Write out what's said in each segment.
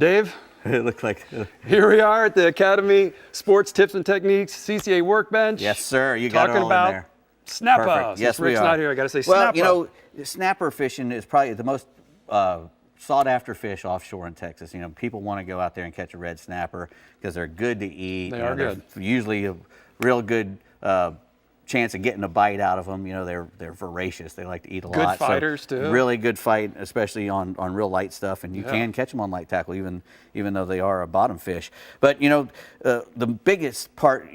Dave, It looked like. here we are at the Academy Sports Tips and Techniques CCA Workbench. Yes, sir. You got it all about in there. snapper. Perfect. Yes, Rick's we are. not here. I got to say well, snapper. you know, snapper fishing is probably the most sought after fish offshore in Texas. You know, people want to go out there and catch a red snapper because they're good to eat. They are good. Usually a real good chance of getting a bite out of them. You know, they're voracious. They like to eat a lot. Good fighters too. Really good fight, especially on real light stuff. And you can catch them on light tackle, even though they are a bottom fish. But you know, the biggest part,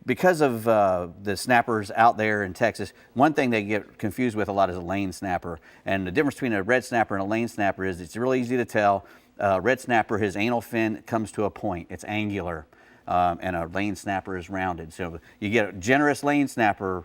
because of the snappers out there in Texas, one thing they get confused with a lot is a lane snapper. And the difference between a red snapper and a lane snapper is it's really easy to tell. Red snapper, his anal fin comes to a point. It's angular. And a lane snapper is rounded. So you get a generous lane snapper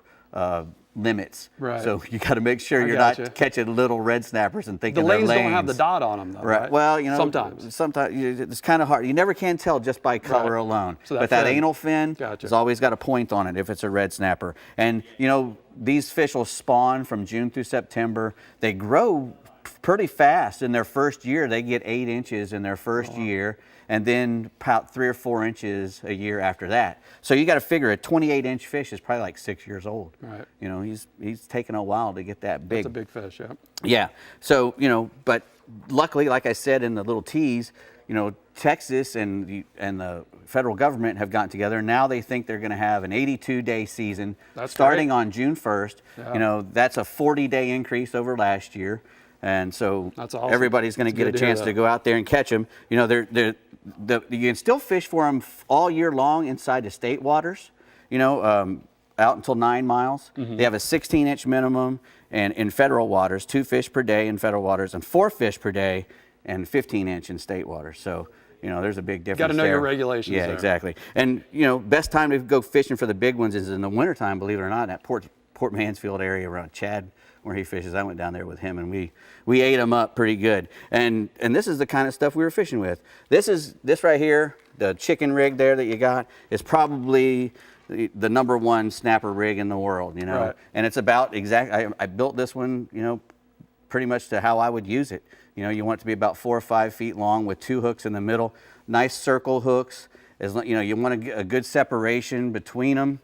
limits. Right. So you got to make sure you're not catching little red snappers and thinking the they're lanes lanes. don't have the dot on them, though, right? Well, you know, sometimes it's kind of hard. You never can tell just by color alone. So but that anal fin has always got a point on it if it's a red snapper. And you know, these fish will spawn from June through September. They grow pretty fast in their first year. They get 8 inches in their first year, and then about 3 or 4 inches a year after that. So you got to figure a 28-inch fish is probably like 6 years old. Right. You know, he's taken a while to get that big. That's a big fish, yeah. Yeah. So you know, but luckily, like I said in the little tease, you know, Texas and the federal government have gotten together. Now they think they're going to have an 82-day season starting on June 1st. Yeah. You know, that's a 40-day increase over last year. And so everybody's going to get a chance to go out there and catch them. You know, you can still fish for them all year long inside the state waters, you know, out until 9 miles. Mm-hmm. They have a 16-inch minimum, and in federal waters, 2 fish per day in federal waters and 4 fish per day and 15-inch in state waters. So, you know, there's a big difference. Got to know your regulations. Yeah, exactly. And, you know, best time to go fishing for the big ones is in the wintertime, believe it or not, at Port Mansfield area around Chad, where he fishes. I went down there with him, and we ate them up pretty good. And this is the kind of stuff we were fishing with. This right here, the chicken rig there that you got, is probably the #1 snapper rig in the world, you know. Right. And it's about I built this one, you know, pretty much to how I would use it. You know, you want it to be about 4 or 5 feet long with 2 hooks in the middle, nice circle hooks. You know, you want a good separation between them.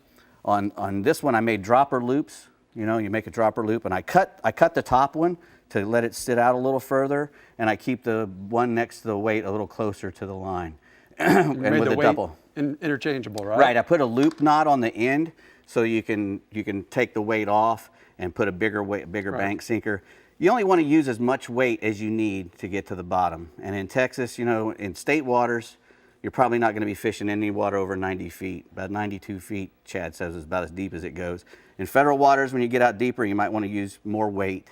On this one, I made dropper loops. You know, you make a dropper loop, and I cut the top one to let it sit out a little further, and I keep the one next to the weight a little closer to the line. And with the double interchangeable, right? Right. I put a loop knot on the end so you can take the weight off and put a bigger bank sinker. You only want to use as much weight as you need to get to the bottom. And in Texas, you know, in state waters, you're probably not going to be fishing any water over 90 feet. About 92 feet, Chad says, is about as deep as it goes. In federal waters, when you get out deeper, you might want to use more weight.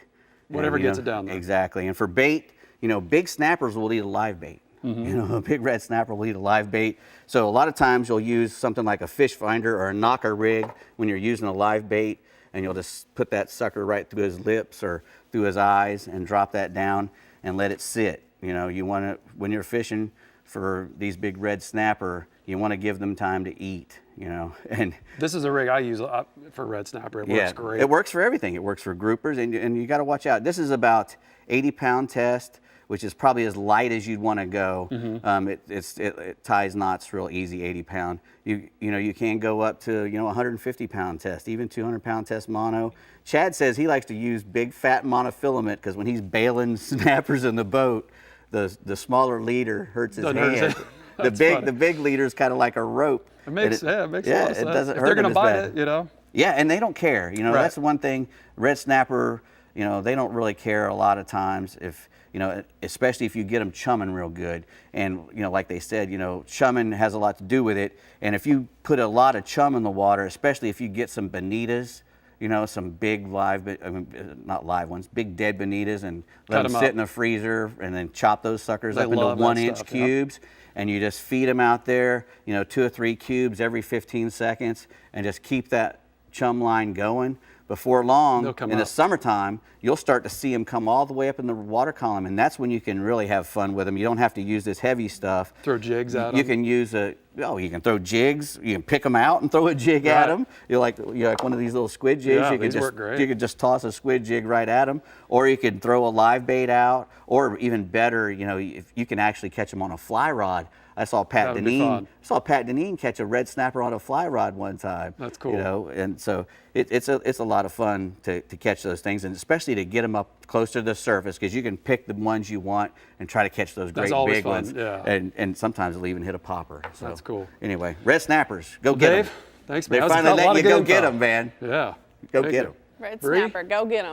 Whatever gets it down there. Exactly. And for bait, you know, big snappers will eat a live bait. Mm-hmm. You know, a big red snapper will eat a live bait. So a lot of times you'll use something like a fish finder or a knocker rig when you're using a live bait, and you'll just put that sucker right through his lips or through his eyes and drop that down and let it sit. You know, you want to, when you're fishing for these big red snapper, you want to give them time to eat, you know. And this is a rig I use for red snapper. It works great. It works for everything. It works for groupers, and you got to watch out. This is about 80-pound test, which is probably as light as you'd want to go. Mm-hmm. It ties knots real easy, 80-pound. You know, you can go up to, you know, 150-pound test, even 200-pound test mono. Chad says he likes to use big fat monofilament because when he's bailing snappers in the boat, the smaller leader hurts his hand. The big leader is kind of like a rope. It makes a lot of sense. It doesn't if hurt they're going to bite bad. it, you know. Yeah, and they don't care. You know, that's the one thing. Red snapper, you know, they don't really care a lot of times if, you know, especially if you get them chumming real good. And, you know, like they said, you know, chumming has a lot to do with it. And if you put a lot of chum in the water, especially if you get some bonitas, you know, some big not live ones, big dead bonitas, and let them sit in the freezer and then chop those suckers up into 1-inch cubes. Yep. And you just feed them out there, you know, 2 or 3 cubes every 15 seconds and just keep that chum line going. before long, They'll come in the up. summertime, you'll start to see them come all the way up in the water column, and that's when you can really have fun with them. You don't have to use this heavy stuff. Throw jigs at You them. can use you can throw jigs. You can pick them out and throw a jig at them. You're like one of these little squid jigs. Yeah, you can these just work great. you could just toss a squid jig right at them, or you could throw a live bait out, or even better, if you can actually catch them on a fly rod. I saw Pat That would be fun. Deneen catch a red snapper on a fly rod one time. That's cool. And so it's a lot of fun to catch those things, and especially to get them up close to the surface, because you can pick the ones you want and try to catch those great always big fun, ones. yeah. And sometimes they'll even hit a popper. So, That's cool. Anyway, red snappers, go get Dave, them. thanks, man. They That was finally a lot let of you good go get info. them, man. Yeah. Go Thank get you. them. Red Brie? snapper, go get 'em.